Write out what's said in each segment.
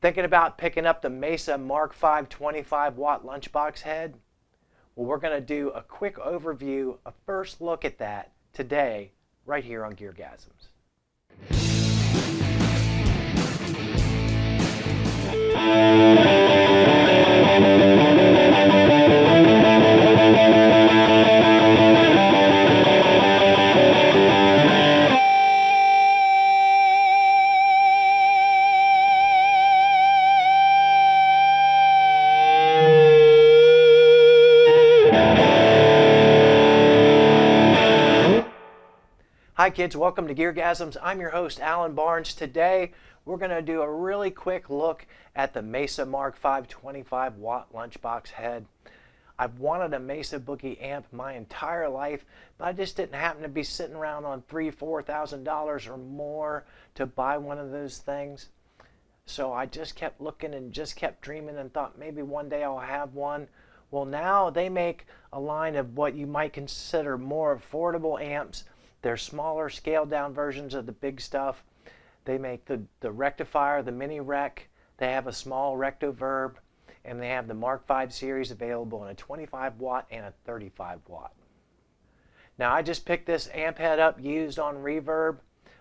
Thinking about picking up the Mesa Mark V 25-watt lunchbox head? Well, we're going to do a quick overview, a first look at that today, right here on GearGasms. Hi kids, welcome to GearGasms. I'm your host, Alan Barnes. Today, we're going to do a really quick look at the Mesa Mark V 25-watt lunchbox head. I've wanted a Mesa Boogie amp my entire life, but I just didn't happen to be sitting around on $3,000–$4,000 or more to buy one of those things. So I just kept looking and just kept dreaming and thought maybe one day I'll have one. Well, now they make a line of what you might consider more affordable amps. They're smaller, scaled down versions of the big stuff. They make the rectifier, the mini rec. They have a small rectoverb, and they have the Mark V series available in a 25-watt and a 35-watt. Now I just picked this amp head up used on Reverb.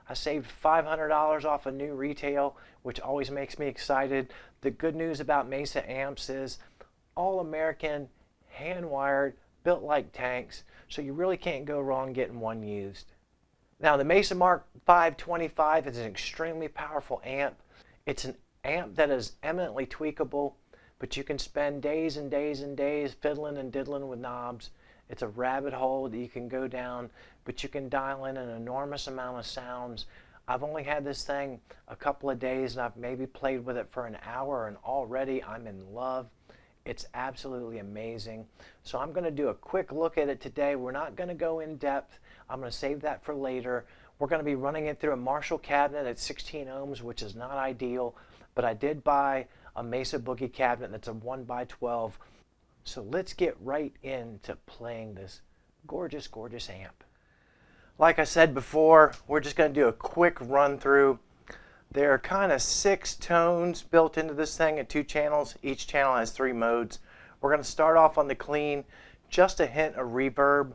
I saved $500 off of new retail, which always makes me excited. The good news about Mesa amps is all American, hand-wired, built like tanks, so you really can't go wrong getting one used. Now the Mesa Mark V 25 is an extremely powerful amp. It's an amp that is eminently tweakable, but you can spend days and days and days fiddling and diddling with knobs. It's a rabbit hole that you can go down, but you can dial in an enormous amount of sounds. I've only had this thing a couple of days and I've maybe played with it for an hour and already I'm in love. It's absolutely amazing. So I'm going to do a quick look at it today. We're not going to go in depth. I'm going to save that for later. We're going to be running it through a Marshall cabinet at 16 ohms, which is not ideal, but I did buy a Mesa Boogie cabinet that's a 1x12. So let's get right into playing this gorgeous, gorgeous amp. Like I said before, we're just going to do a quick run through. There are kind of 6 tones built into this thing at 2 channels. Each channel has 3 modes. We're going to start off on the clean, just a hint of reverb.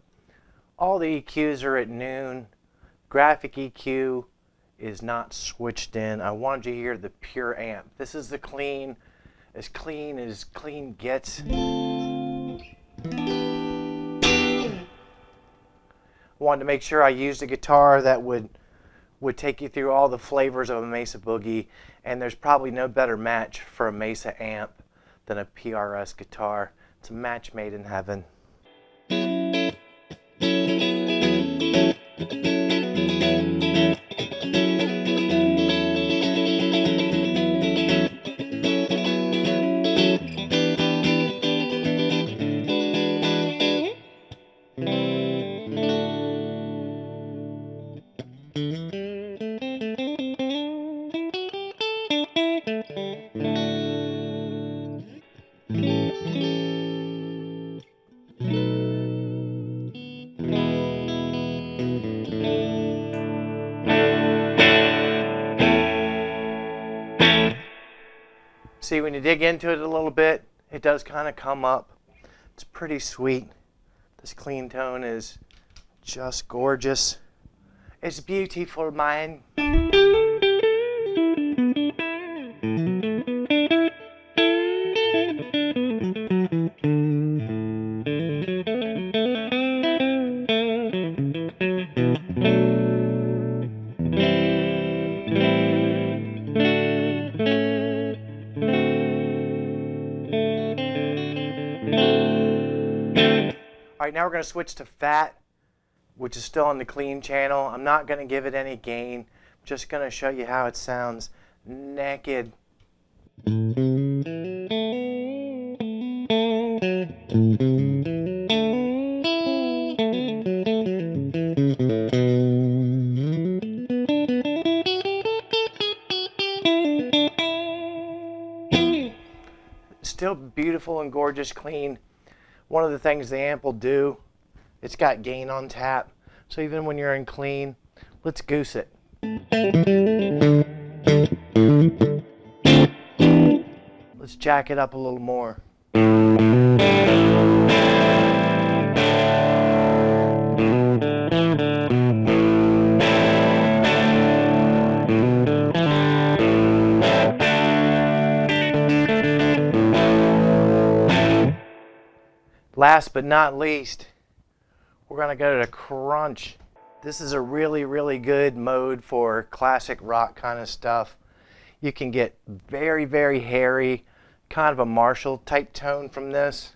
All the EQs are at noon. Graphic EQ is not switched in. I wanted you to hear the pure amp. This is the clean as clean gets. Wanted to make sure I used a guitar that would take you through all the flavors of a Mesa Boogie, and there's probably no better match for a Mesa amp than a PRS guitar. It's a match made in heaven. See, when you dig into it a little bit, it does kind of come up. It's pretty sweet. This clean tone is just gorgeous. It's beautiful, man. All right, now we're going to switch to fat, which is still on the clean channel. I'm not going to give it any gain. I'm just going to show you how it sounds naked. Still beautiful and gorgeous, clean. One of the things the amp will do, it's got gain on tap. So even when you're in clean, let's goose it. Let's jack it up a little more. Last but not least, we're going to go to crunch. This is a really, really good mode for classic rock kind of stuff. You can get very, very hairy, kind of a Marshall type tone from this.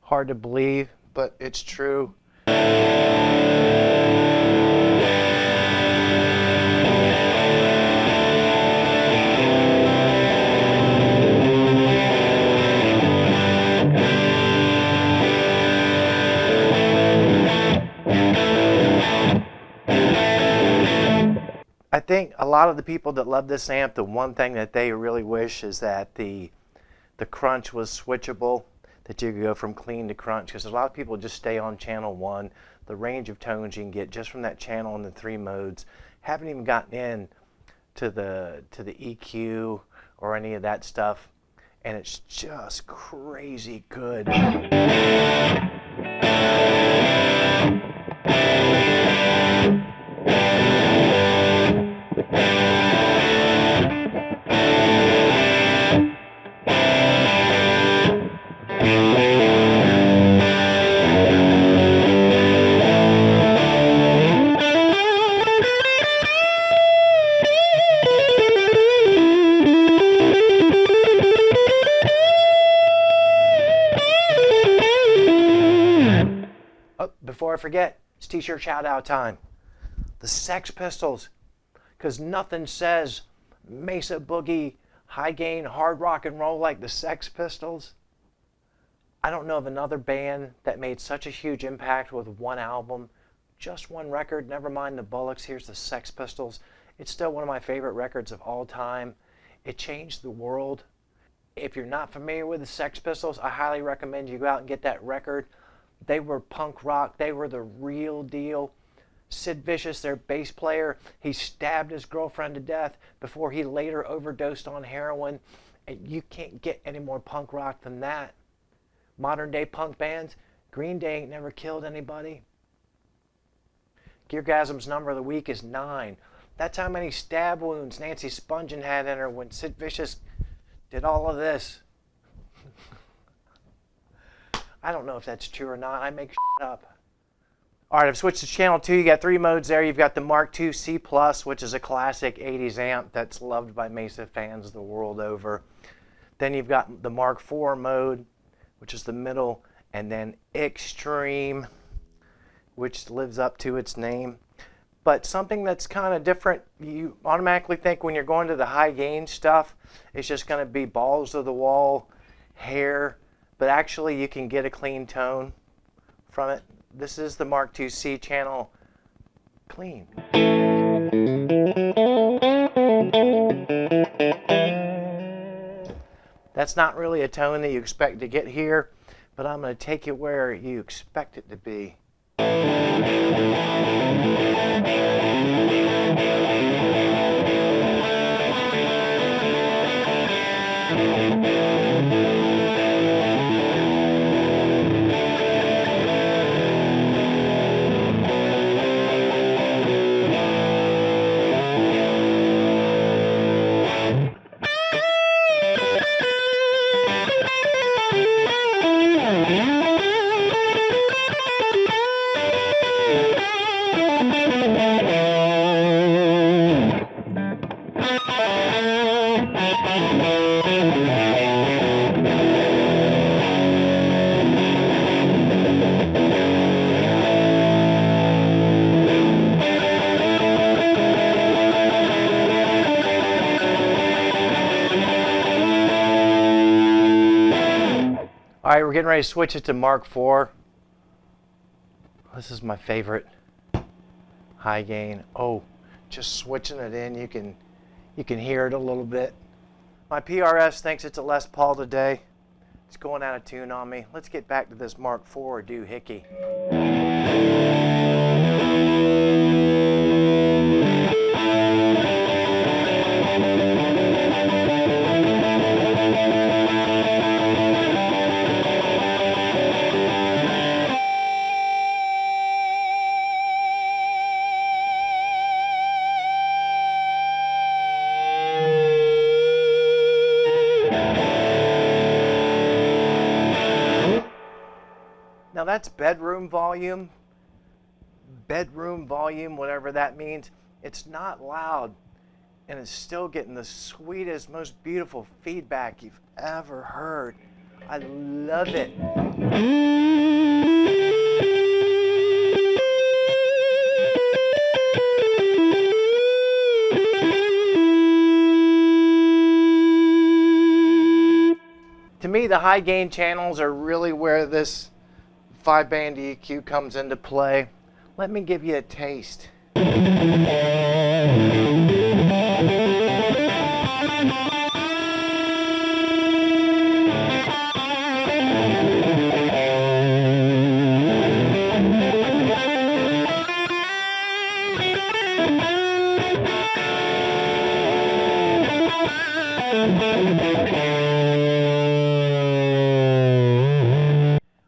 Hard to believe, but it's true. I think a lot of the people that love this amp, the one thing that they really wish is that the crunch was switchable, that you could go from clean to crunch, because a lot of people just stay on channel 1. The range of tones you can get just from that channel in the 3 modes. Haven't even gotten in to the EQ or any of that stuff, and it's just crazy good. Before I forget, it's t-shirt shout out time. The Sex Pistols, because nothing says Mesa Boogie, high gain, hard rock and roll like the Sex Pistols. I don't know of another band that made such a huge impact with one album, just one record, never mind the Bullocks. Here's the Sex Pistols. It's still one of my favorite records of all time. It changed the world. If you're not familiar with the Sex Pistols, I highly recommend you go out and get that record. They were punk rock. They were the real deal. Sid Vicious, their bass player, he stabbed his girlfriend to death before he later overdosed on heroin. And you can't get any more punk rock than that. Modern day punk bands, Green Day ain't never killed anybody. GearGasms number of the week is 9. That's how many stab wounds Nancy Spungen had in her when Sid Vicious did all of this. I don't know if that's true or not. I make shit up. All right, I've switched to channel 2. You got 3 modes there. You've got the Mark II C+, which is a classic 80s amp that's loved by Mesa fans the world over. Then you've got the Mark IV mode, which is the middle, and then Xtreme, which lives up to its name. But something that's kind of different, you automatically think when you're going to the high gain stuff, it's just going to be balls to the wall, hair. But actually you can get a clean tone from it. This is the Mark II C channel clean. That's not really a tone that you expect to get here, but I'm going to take it where you expect it to be. All right, we're getting ready to switch it to Mark IV. This is my favorite high gain. Oh, just switching it in, you can hear it a little bit. My PRS thinks it's a Les Paul today. It's going out of tune on me. Let's get back to this Mark IV doohickey. that's bedroom volume, whatever that means. It's not loud, and it's still getting the sweetest, most beautiful feedback you've ever heard. I love it. To me, the high gain channels are really where this 5-band EQ comes into play. Let me give you a taste.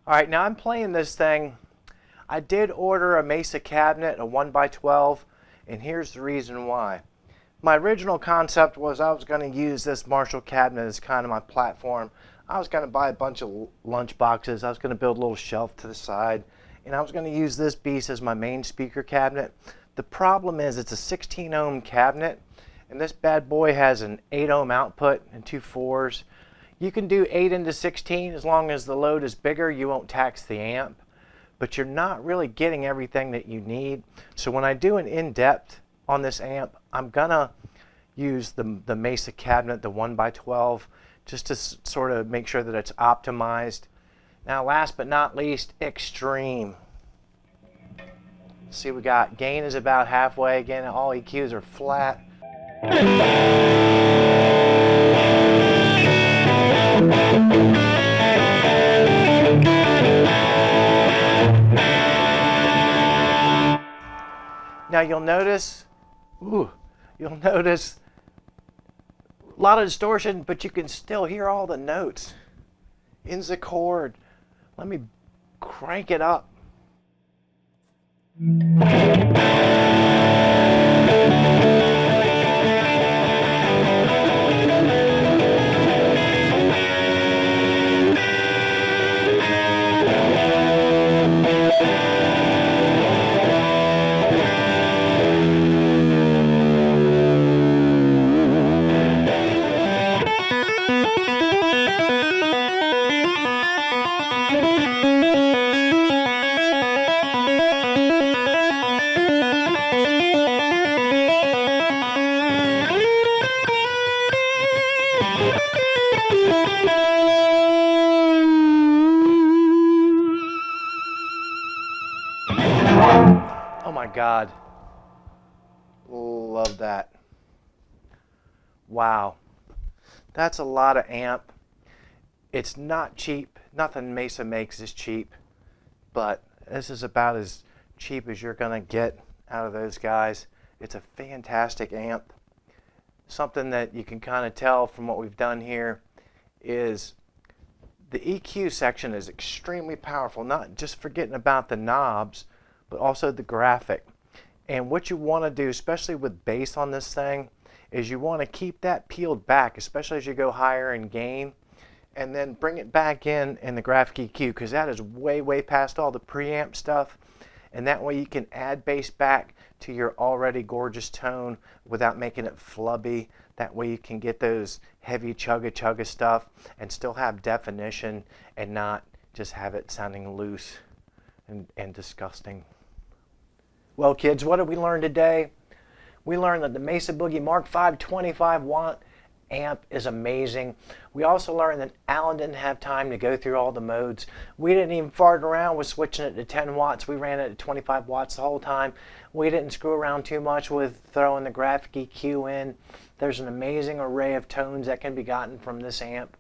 All right, now I'm playing this thing. I did order a Mesa cabinet, a 1x12, and here's the reason why. My original concept was I was going to use this Marshall cabinet as kind of my platform. I was going to buy a bunch of lunch boxes. I was going to build a little shelf to the side, and I was going to use this beast as my main speaker cabinet. The problem is it's a 16 ohm cabinet, and this bad boy has an 8 ohm output and 2 4s. You can do 8 into 16 as long as the load is bigger. You won't tax the amp, but you're not really getting everything that you need. So when I do an in-depth on this amp, I'm gonna use the Mesa cabinet, the 1x12, just to sort of make sure that it's optimized. Now last but not least, Xtreme. See, we got gain is about halfway. Again, all EQs are flat. Now you'll notice a lot of distortion, but you can still hear all the notes in the chord. Let me crank it up. Oh my God. Love that. Wow. That's a lot of amp. It's not cheap. Nothing Mesa makes is cheap, but this is about as cheap as you're gonna get out of those guys. It's a fantastic amp. Something that you can kind of tell from what we've done here is the EQ section is extremely powerful, not just forgetting about the knobs, but also the graphic. And what you want to do, especially with bass on this thing, is you want to keep that peeled back, especially as you go higher in gain, and then bring it back in the graphic EQ, because that is way past all the preamp stuff, and that way you can add bass back to your already gorgeous tone without making it flubby. That way you can get those heavy chugga stuff and still have definition and not just have it sounding loose and disgusting. Well, kids, what did we learn today? We learned that the Mesa Boogie Mark V 25 watt amp is amazing. We also learned that Alan didn't have time to go through all the modes. We didn't even fart around with switching it to 10 watts. We ran it at 25 watts the whole time. We didn't screw around too much with throwing the graphic EQ in. There's an amazing array of tones that can be gotten from this amp.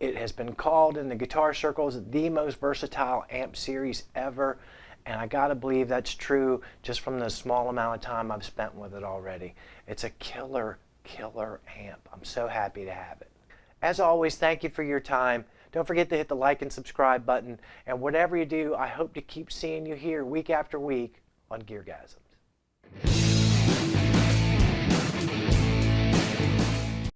It has been called in the guitar circles the most versatile amp series ever. And I gotta believe that's true just from the small amount of time I've spent with it already. It's a killer amp. I'm so happy to have it. As always, thank you for your time. Don't forget to hit the like and subscribe button. And whatever you do, I hope to keep seeing you here week after week on GearGasms.